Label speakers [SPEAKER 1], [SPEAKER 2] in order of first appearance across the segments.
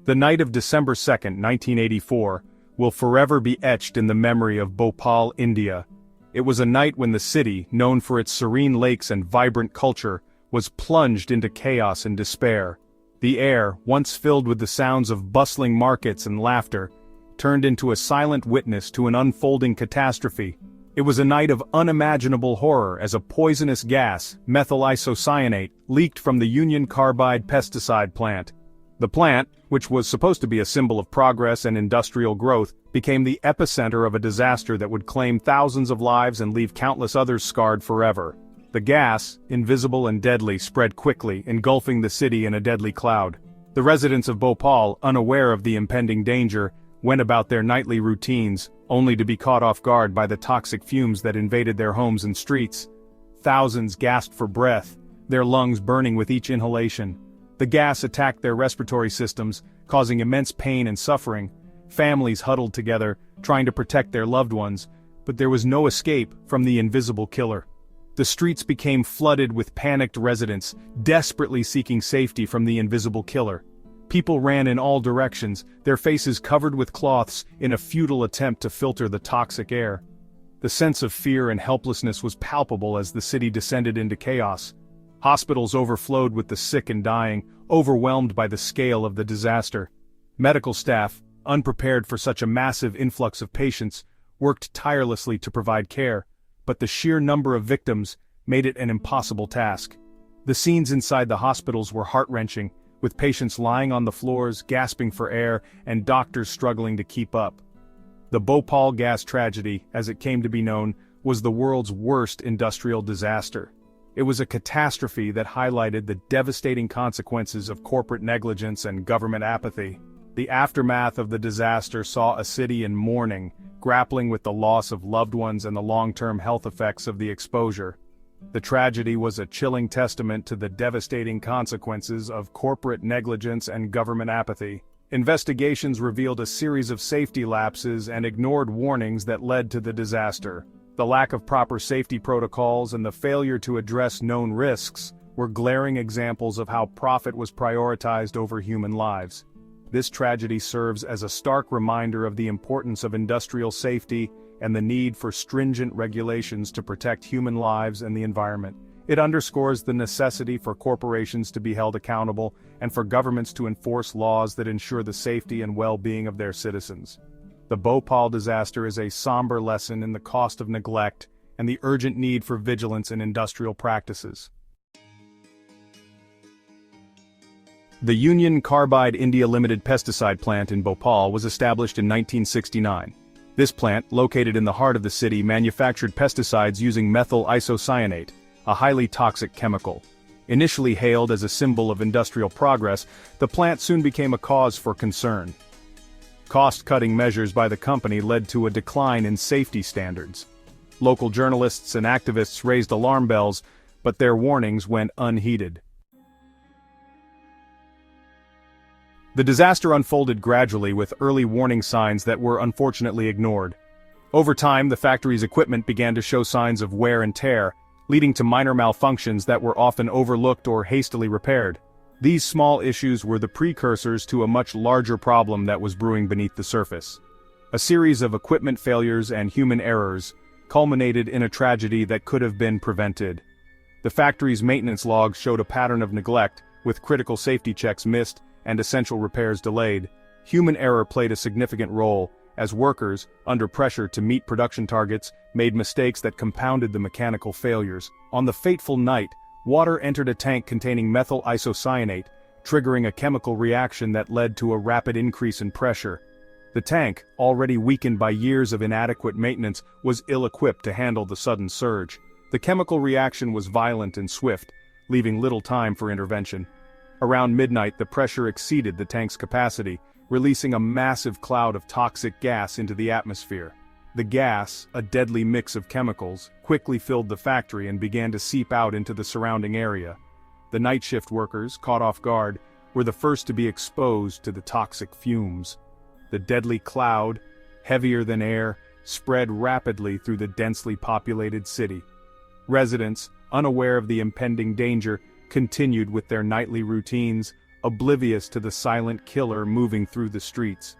[SPEAKER 1] The night of December 2, 1984, will forever be etched in the memory of Bhopal, India. It was a night when the city, known for its serene lakes and vibrant culture, was plunged into chaos and despair. The air, once filled with the sounds of bustling markets and laughter, turned into a silent witness to an unfolding catastrophe. It was a night of unimaginable horror as a poisonous gas, methyl isocyanate, leaked from the Union Carbide pesticide plant. The plant, which was supposed to be a symbol of progress and industrial growth, became the epicenter of a disaster that would claim thousands of lives and leave countless others scarred forever. The gas, invisible and deadly, spread quickly, engulfing the city in a deadly cloud. The residents of Bhopal, unaware of the impending danger, went about their nightly routines, only to be caught off guard by the toxic fumes that invaded their homes and streets. Thousands gasped for breath, their lungs burning with each inhalation. The gas attacked their respiratory systems, causing immense pain and suffering. Families huddled together, trying to protect their loved ones, but there was no escape from the invisible killer. The streets became flooded with panicked residents, desperately seeking safety from the invisible killer. People ran in all directions, their faces covered with cloths, in a futile attempt to filter the toxic air. The sense of fear and helplessness was palpable as the city descended into chaos. Hospitals overflowed with the sick and dying, overwhelmed by the scale of the disaster. Medical staff, unprepared for such a massive influx of patients, worked tirelessly to provide care, but the sheer number of victims made it an impossible task. The scenes inside the hospitals were heart-wrenching, with patients lying on the floors, gasping for air, and doctors struggling to keep up. The Bhopal gas tragedy, as it came to be known, was the world's worst industrial disaster. It was a catastrophe that highlighted the devastating consequences of corporate negligence and government apathy. The aftermath of the disaster saw a city in mourning, grappling with the loss of loved ones and the long-term health effects of the exposure. The tragedy was a chilling testament to the devastating consequences of corporate negligence and government apathy. Investigations revealed a series of safety lapses and ignored warnings that led to the disaster. The lack of proper safety protocols and the failure to address known risks were glaring examples of how profit was prioritized over human lives. This tragedy serves as a stark reminder of the importance of industrial safety and the need for stringent regulations to protect human lives and the environment. It underscores the necessity for corporations to be held accountable and for governments to enforce laws that ensure the safety and well-being of their citizens. The Bhopal disaster is a somber lesson in the cost of neglect and the urgent need for vigilance in industrial practices. The Union Carbide India Limited pesticide plant in Bhopal was established in 1969. This plant, located in the heart of the city, manufactured pesticides using methyl isocyanate, a highly toxic chemical. Initially hailed as a symbol of industrial progress, the plant soon became a cause for concern. Cost-cutting measures by the company led to a decline in safety standards. Local journalists and activists raised alarm bells, but their warnings went unheeded. The disaster unfolded gradually with early warning signs that were unfortunately ignored. Over time, the factory's equipment began to show signs of wear and tear, leading to minor malfunctions that were often overlooked or hastily repaired. These small issues were the precursors to a much larger problem that was brewing beneath the surface. A series of equipment failures and human errors culminated in a tragedy that could have been prevented. The factory's maintenance logs showed a pattern of neglect, with critical safety checks missed and essential repairs delayed. Human error played a significant role, as workers, under pressure to meet production targets, made mistakes that compounded the mechanical failures. On the fateful night, water entered a tank containing methyl isocyanate, triggering a chemical reaction that led to a rapid increase in pressure. The tank, already weakened by years of inadequate maintenance, was ill-equipped to handle the sudden surge. The chemical reaction was violent and swift, leaving little time for intervention. Around midnight, the pressure exceeded the tank's capacity, releasing a massive cloud of toxic gas into the atmosphere. The gas, a deadly mix of chemicals, quickly filled the factory and began to seep out into the surrounding area. The night shift workers, caught off guard, were the first to be exposed to the toxic fumes. The deadly cloud, heavier than air, spread rapidly through the densely populated city. Residents, unaware of the impending danger, continued with their nightly routines, oblivious to the silent killer moving through the streets.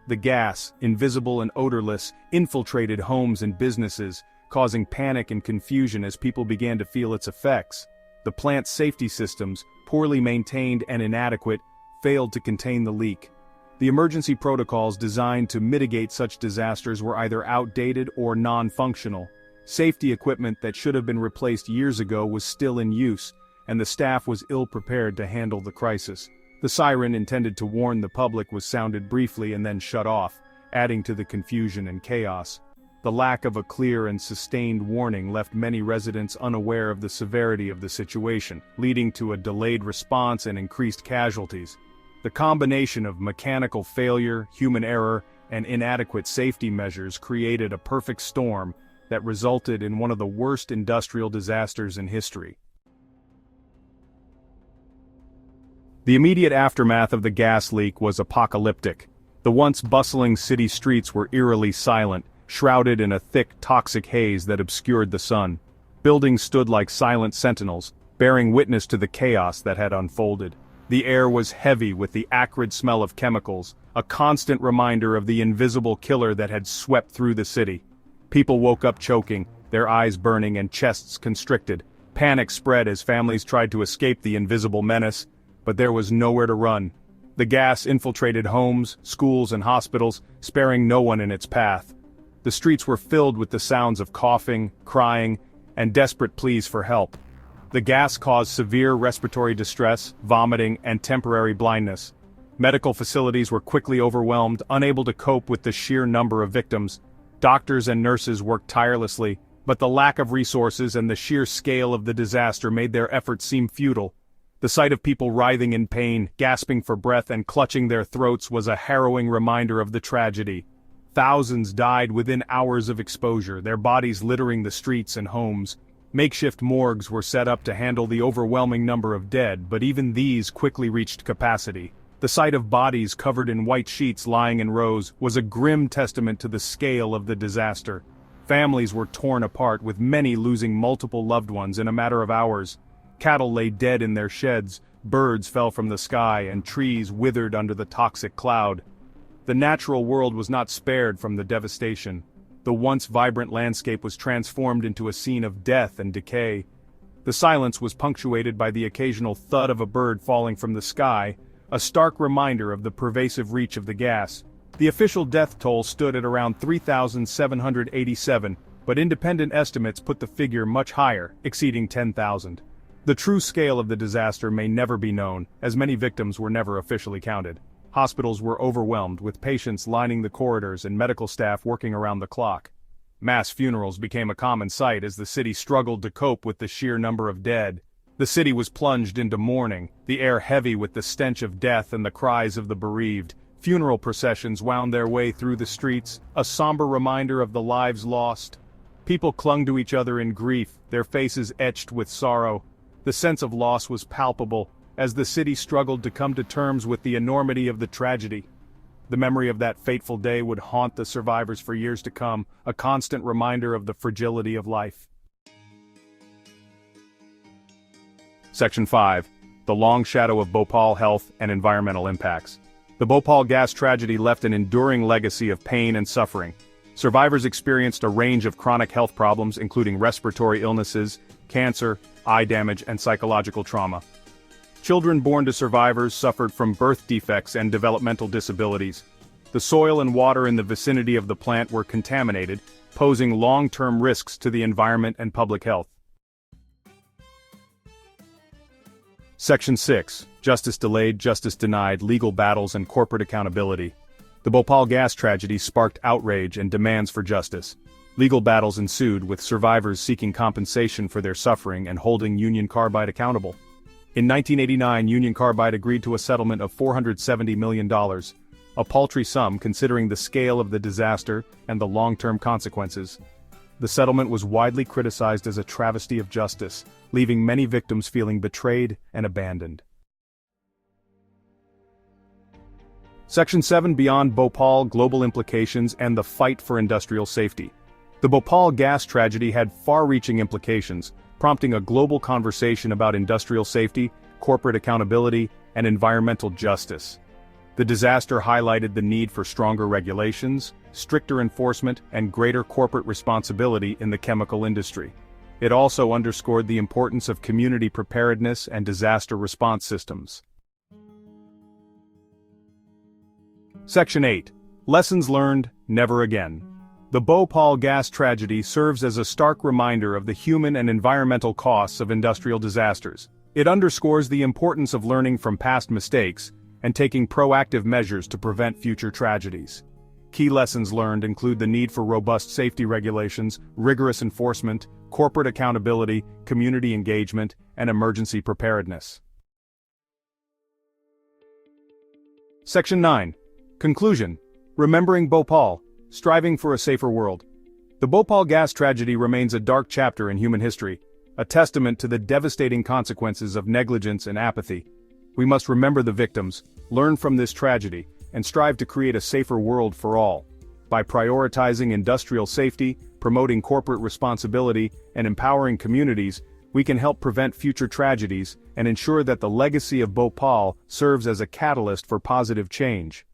[SPEAKER 1] The gas, invisible and odorless, infiltrated homes and businesses, causing panic and confusion as people began to feel its effects. The plant's safety systems, poorly maintained and inadequate, failed to contain the leak. The emergency protocols designed to mitigate such disasters were either outdated or non-functional. Safety equipment that should have been replaced years ago was still in use, and the staff was ill-prepared to handle the crisis. The siren intended to warn the public was sounded briefly and then shut off, adding to the confusion and chaos. The lack of a clear and sustained warning left many residents unaware of the severity of the situation, leading to a delayed response and increased casualties. The combination of mechanical failure, human error, and inadequate safety measures created a perfect storm that resulted in one of the worst industrial disasters in history. The immediate aftermath of the gas leak was apocalyptic. The once bustling city streets were eerily silent, shrouded in a thick, toxic haze that obscured the sun. Buildings stood like silent sentinels, bearing witness to the chaos that had unfolded. The air was heavy with the acrid smell of chemicals, a constant reminder of the invisible killer that had swept through the city. People woke up choking, their eyes burning and chests constricted. Panic spread as families tried to escape the invisible menace, but there was nowhere to run. The gas infiltrated homes, schools, and hospitals, sparing no one in its path. The streets were filled with the sounds of coughing, crying, and desperate pleas for help. The gas caused severe respiratory distress, vomiting, and temporary blindness. Medical facilities were quickly overwhelmed, unable to cope with the sheer number of victims. Doctors and nurses worked tirelessly, but the lack of resources and the sheer scale of the disaster made their efforts seem futile. The sight of people writhing in pain, gasping for breath, and clutching their throats was a harrowing reminder of the tragedy. Thousands died within hours of exposure, their bodies littering the streets and homes. Makeshift morgues were set up to handle the overwhelming number of dead, but even these quickly reached capacity. The sight of bodies covered in white sheets lying in rows was a grim testament to the scale of the disaster. Families were torn apart, with many losing multiple loved ones in a matter of hours. Cattle lay dead in their sheds, birds fell from the sky, and trees withered under the toxic cloud. The natural world was not spared from the devastation. The once vibrant landscape was transformed into a scene of death and decay. The silence was punctuated by the occasional thud of a bird falling from the sky, a stark reminder of the pervasive reach of the gas. The official death toll stood at around 3,787, but independent estimates put the figure much higher, exceeding 10,000. The true scale of the disaster may never be known, as many victims were never officially counted. Hospitals were overwhelmed, with patients lining the corridors and medical staff working around the clock. Mass funerals became a common sight as the city struggled to cope with the sheer number of dead. The city was plunged into mourning, the air heavy with the stench of death and the cries of the bereaved. Funeral processions wound their way through the streets, a somber reminder of the lives lost. People clung to each other in grief, their faces etched with sorrow. The sense of loss was palpable, as the city struggled to come to terms with the enormity of the tragedy. The memory of that fateful day would haunt the survivors for years to come, a constant reminder of the fragility of life. Section 5. The Long Shadow of Bhopal Health and Environmental Impacts. The Bhopal gas tragedy left an enduring legacy of pain and suffering. Survivors experienced a range of chronic health problems, including respiratory illnesses, cancer, eye damage, and psychological trauma. Children born to survivors suffered from birth defects and developmental disabilities. The soil and water in the vicinity of the plant were contaminated, posing long-term risks to the environment and public health. Section 6. Justice delayed, justice denied, legal battles and corporate accountability. The Bhopal gas tragedy sparked outrage and demands for justice. Legal battles ensued, with survivors seeking compensation for their suffering and holding Union Carbide accountable. In 1989, Union Carbide agreed to a settlement of $470 million, a paltry sum considering the scale of the disaster and the long-term consequences. The settlement was widely criticized as a travesty of justice, leaving many victims feeling betrayed and abandoned. Section 7. Beyond Bhopal, global implications and the fight for industrial safety. The Bhopal gas tragedy had far-reaching implications, prompting a global conversation about industrial safety corporate accountability, and environmental justice. The disaster highlighted the need for stronger regulations, stricter enforcement, and greater corporate responsibility in the chemical industry. It also underscored the importance of community preparedness and disaster response systems. Section 8. Lessons learned, never again. The Bhopal gas tragedy serves as a stark reminder of the human and environmental costs of industrial disasters. It underscores the importance of learning from past mistakes and taking proactive measures to prevent future tragedies. Key lessons learned include the need for robust safety regulations, rigorous enforcement, corporate accountability, community engagement, and emergency preparedness. Section 9. Conclusion. Remembering Bhopal, striving for a safer world. The Bhopal gas tragedy remains a dark chapter in human history, a testament to the devastating consequences of negligence and apathy. We must remember the victims, learn from this tragedy, and strive to create a safer world for all. By prioritizing industrial safety, promoting corporate responsibility, and empowering communities, we can help prevent future tragedies and ensure that the legacy of Bhopal serves as a catalyst for positive change.